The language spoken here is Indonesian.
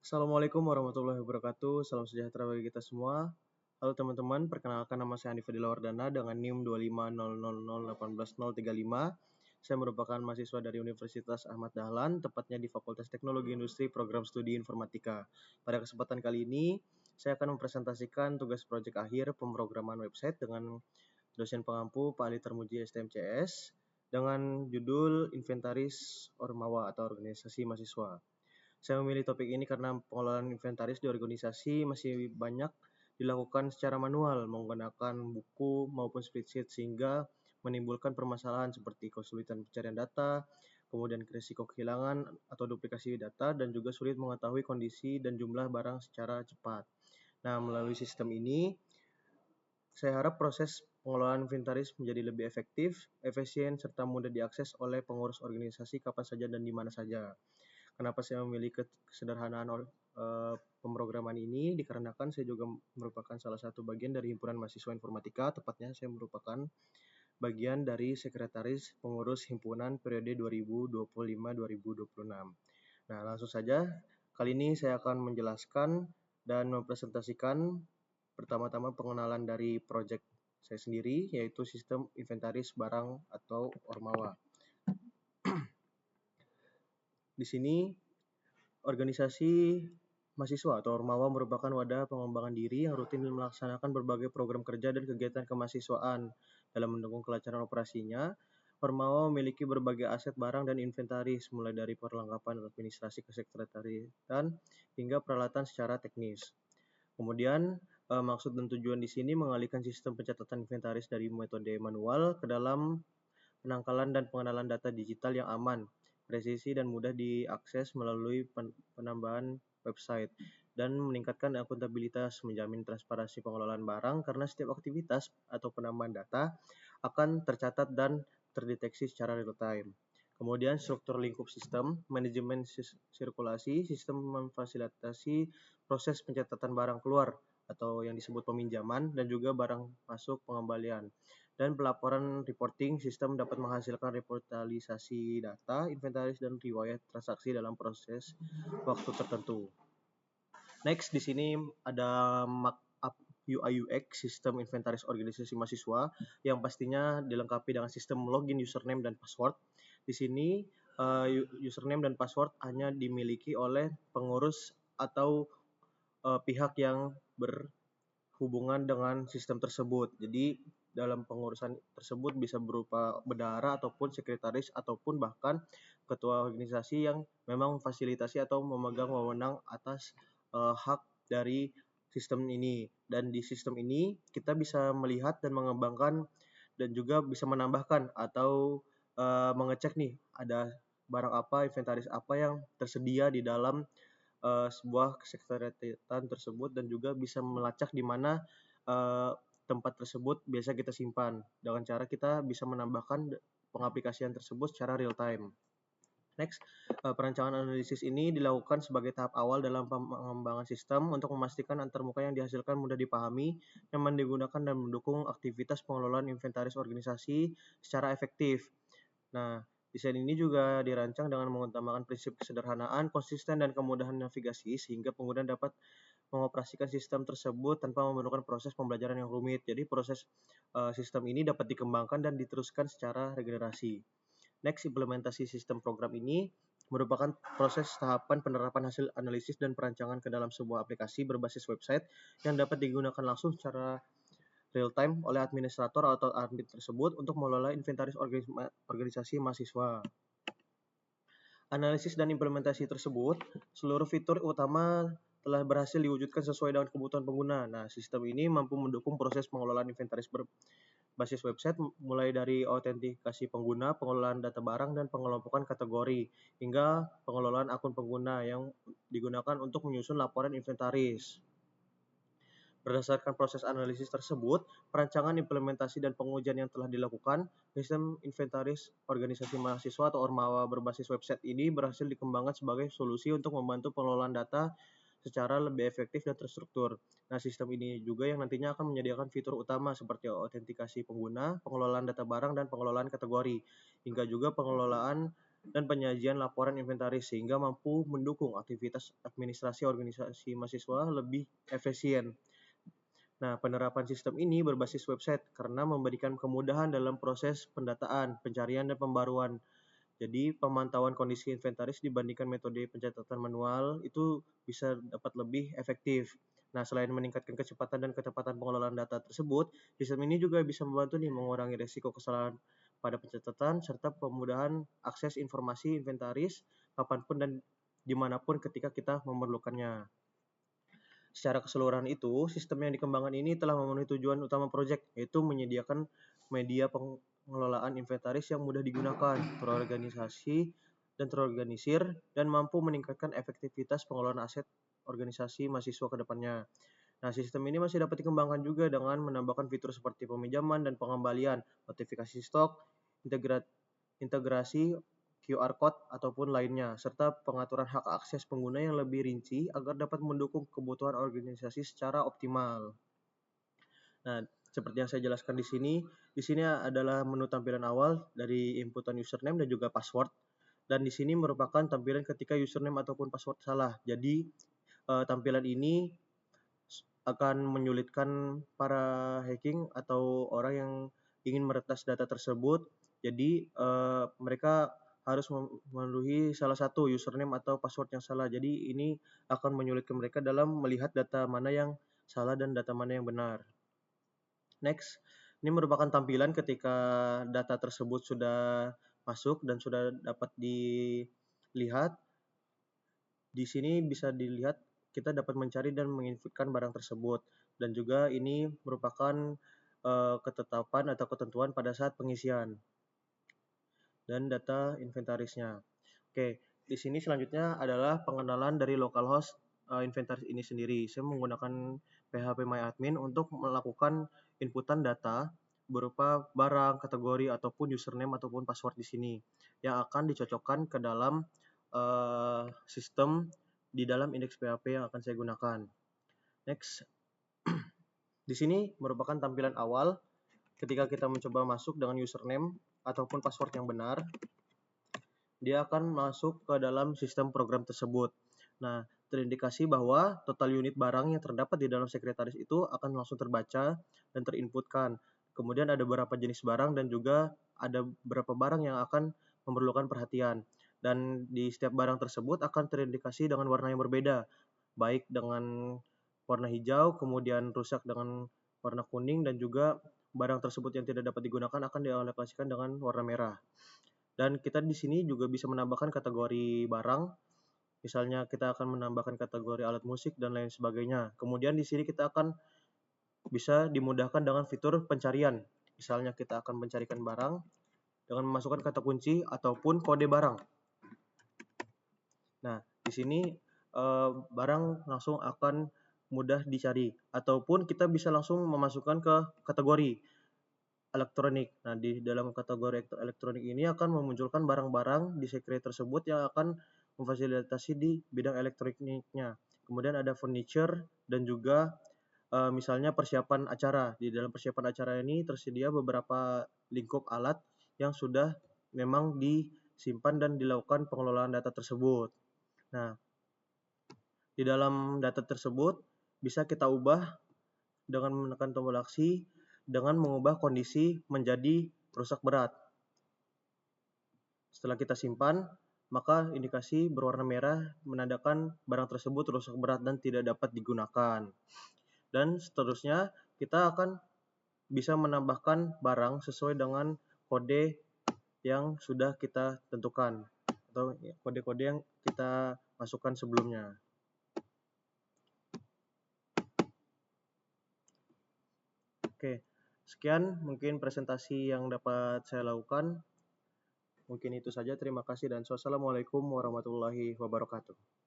Assalamualaikum warahmatullahi wabarakatuh. Salam sejahtera bagi kita semua. Halo teman-teman, perkenalkan nama saya Andi Fadila Wardana dengan NIM 25000180035. Saya merupakan mahasiswa dari Universitas Ahmad Dahlan, tepatnya di Fakultas Teknologi Industri Program Studi Informatika. Pada kesempatan kali ini, saya akan mempresentasikan tugas proyek akhir pemrograman website dengan dosen pengampu Pak Ali Termuji STMCS dengan judul Inventaris Ormawa atau Organisasi Mahasiswa. Saya memilih topik ini karena pengelolaan inventaris di organisasi masih banyak dilakukan secara manual menggunakan buku maupun spreadsheet sehingga menimbulkan permasalahan seperti kesulitan pencarian data, kemudian risiko kehilangan atau duplikasi data, dan juga sulit mengetahui kondisi dan jumlah barang secara cepat. Nah, melalui sistem ini, saya harap proses pengelolaan inventaris menjadi lebih efektif, efisien, serta mudah diakses oleh pengurus organisasi kapan saja dan di mana saja. Kenapa saya memilih kesederhanaan pemrograman ini? Dikarenakan saya juga merupakan salah satu bagian dari himpunan mahasiswa informatika, tepatnya saya merupakan bagian dari sekretaris pengurus himpunan periode 2025-2026. Nah, langsung saja, kali ini saya akan menjelaskan dan mempresentasikan pertama-tama pengenalan dari proyek saya sendiri, yaitu sistem inventaris barang atau Ormawa. Di sini, organisasi mahasiswa atau Ormawa merupakan wadah pengembangan diri yang rutin melaksanakan berbagai program kerja dan kegiatan kemahasiswaan. Dalam mendukung kelancaran operasinya, Ormawa memiliki berbagai aset barang dan inventaris, mulai dari perlengkapan administrasi kesekretariatan hingga peralatan secara teknis. Kemudian, maksud dan tujuan di sini mengalihkan sistem pencatatan inventaris dari metode manual ke dalam penangkalan dan pengenalan data digital yang aman, presisi dan mudah diakses melalui penambahan website, dan meningkatkan akuntabilitas, menjamin transparansi pengelolaan barang karena setiap aktivitas atau penambahan data akan tercatat dan terdeteksi secara real time. Kemudian struktur lingkup sistem, manajemen sirkulasi, sistem memfasilitasi proses pencatatan barang keluar atau yang disebut peminjaman dan juga barang masuk pengembalian. Dan pelaporan reporting sistem dapat menghasilkan reportalisasi data, inventaris, dan riwayat transaksi dalam proses waktu tertentu. Next, di sini ada markup UI UX sistem inventaris organisasi mahasiswa yang pastinya dilengkapi dengan sistem login, username, dan password. Di sini username dan password hanya dimiliki oleh pengurus atau pihak yang berhubungan dengan sistem tersebut. Jadi dalam pengurusan tersebut bisa berupa bendahara ataupun sekretaris ataupun bahkan ketua organisasi yang memang memfasilitasi atau memegang wewenang atas hak dari sistem ini. Dan di sistem ini kita bisa melihat dan mengembangkan dan juga bisa menambahkan atau mengecek nih ada barang apa, inventaris apa yang tersedia di dalam sebuah kesekretariatan tersebut, dan juga bisa melacak di mana tempat tersebut biasa kita simpan. Dengan cara kita bisa menambahkan pengaplikasian tersebut secara real time. Next, perancangan analisis ini dilakukan sebagai tahap awal dalam pengembangan sistem untuk memastikan antarmuka yang dihasilkan mudah dipahami, nyaman digunakan, dan mendukung aktivitas pengelolaan inventaris organisasi secara efektif. Nah, desain ini juga dirancang dengan mengutamakan prinsip kesederhanaan, konsisten, dan kemudahan navigasi sehingga pengguna dapat mengoperasikan sistem tersebut tanpa memerlukan proses pembelajaran yang rumit. Jadi proses sistem ini dapat dikembangkan dan diteruskan secara regenerasi. Next, implementasi sistem program ini merupakan proses tahapan penerapan hasil analisis dan perancangan ke dalam sebuah aplikasi berbasis website yang dapat digunakan langsung secara real time oleh administrator atau admin tersebut untuk mengelola inventaris organisasi mahasiswa. Analisis dan implementasi tersebut, seluruh fitur utama telah berhasil diwujudkan sesuai dengan kebutuhan pengguna. Nah, sistem ini mampu mendukung proses pengelolaan inventaris berbasis website mulai dari autentikasi pengguna, pengelolaan data barang, dan pengelompokan kategori, hingga pengelolaan akun pengguna yang digunakan untuk menyusun laporan inventaris. Berdasarkan proses analisis tersebut, perancangan, implementasi, dan pengujian yang telah dilakukan, sistem inventaris organisasi mahasiswa atau Ormawa berbasis website ini berhasil dikembangkan sebagai solusi untuk membantu pengelolaan data secara lebih efektif dan terstruktur. Nah, sistem ini juga yang nantinya akan menyediakan fitur utama seperti autentikasi pengguna, pengelolaan data barang, dan pengelolaan kategori, hingga juga pengelolaan dan penyajian laporan inventaris sehingga mampu mendukung aktivitas administrasi organisasi mahasiswa lebih efisien. Nah, penerapan sistem ini berbasis website karena memberikan kemudahan dalam proses pendataan, pencarian, dan pembaruan. Jadi, pemantauan kondisi inventaris dibandingkan metode pencatatan manual itu bisa dapat lebih efektif. Nah, selain meningkatkan kecepatan dan ketepatan pengelolaan data tersebut, sistem ini juga bisa membantu mengurangi risiko kesalahan pada pencatatan serta kemudahan akses informasi inventaris kapanpun dan dimanapun ketika kita memerlukannya. Secara keseluruhan itu, sistem yang dikembangkan ini telah memenuhi tujuan utama proyek, yaitu menyediakan media pengelolaan inventaris yang mudah digunakan, terorganisasi dan terorganisir, dan mampu meningkatkan efektivitas pengelolaan aset organisasi mahasiswa ke depannya. Nah, sistem ini masih dapat dikembangkan juga dengan menambahkan fitur seperti peminjaman dan pengembalian, notifikasi stok, integrasi QR Code ataupun lainnya, serta pengaturan hak akses pengguna yang lebih rinci agar dapat mendukung kebutuhan organisasi secara optimal. Nah, seperti yang saya jelaskan di sini adalah menu tampilan awal dari inputan username dan juga password. Dan di sini merupakan tampilan ketika username ataupun password salah. Jadi, tampilan ini akan menyulitkan para hacking atau orang yang ingin meretas data tersebut. Jadi, mereka harus memenuhi salah satu username atau password yang salah. Jadi, ini akan menyulitkan mereka dalam melihat data mana yang salah dan data mana yang benar. Next, ini merupakan tampilan ketika data tersebut sudah masuk dan sudah dapat dilihat. Di sini bisa dilihat kita dapat mencari dan menginputkan barang tersebut. Dan juga ini merupakan ketetapan atau ketentuan pada saat pengisian dan data inventarisnya. Oke, di sini selanjutnya adalah pengenalan dari localhost inventaris ini sendiri. Saya menggunakan phpMyAdmin untuk melakukan inputan data berupa barang, kategori, ataupun username ataupun password di sini yang akan dicocokkan ke dalam sistem di dalam indeks PHP yang akan saya gunakan. Next, di sini merupakan tampilan awal ketika kita mencoba masuk dengan username ataupun password yang benar. Dia akan masuk ke dalam sistem program tersebut. Nah, terindikasi bahwa total unit barang yang terdapat di dalam sekretaris itu akan langsung terbaca dan terinputkan. Kemudian ada beberapa jenis barang dan juga ada beberapa barang yang akan memerlukan perhatian. Dan di setiap barang tersebut akan terindikasi dengan warna yang berbeda, baik dengan warna hijau, kemudian rusak dengan warna kuning, dan juga barang tersebut yang tidak dapat digunakan akan dialokasikan dengan warna merah. Dan kita di sini juga bisa menambahkan kategori barang. Misalnya kita akan menambahkan kategori alat musik dan lain sebagainya. Kemudian di sini kita akan bisa dimudahkan dengan fitur pencarian. Misalnya kita akan mencarikan barang dengan memasukkan kata kunci ataupun kode barang. Nah, di sini barang langsung akan mudah dicari. Ataupun kita bisa langsung memasukkan ke kategori elektronik. Nah, di dalam kategori elektronik ini akan memunculkan barang-barang di sekret tersebut yang akan memfasilitasi di bidang elektroniknya. Kemudian ada furniture dan juga misalnya persiapan acara. Di dalam persiapan acara ini tersedia beberapa lingkup alat yang sudah memang disimpan dan dilakukan pengelolaan data tersebut. Nah, di dalam data tersebut bisa kita ubah dengan menekan tombol aksi dengan mengubah kondisi menjadi rusak berat. Setelah kita simpan, maka indikasi berwarna merah menandakan barang tersebut rusak berat dan tidak dapat digunakan. Dan seterusnya, kita akan bisa menambahkan barang sesuai dengan kode yang sudah kita tentukan atau kode-kode yang kita masukkan sebelumnya. Oke, sekian mungkin presentasi yang dapat saya lakukan. Mungkin itu saja. Terima kasih dan wassalamualaikum warahmatullahi wabarakatuh.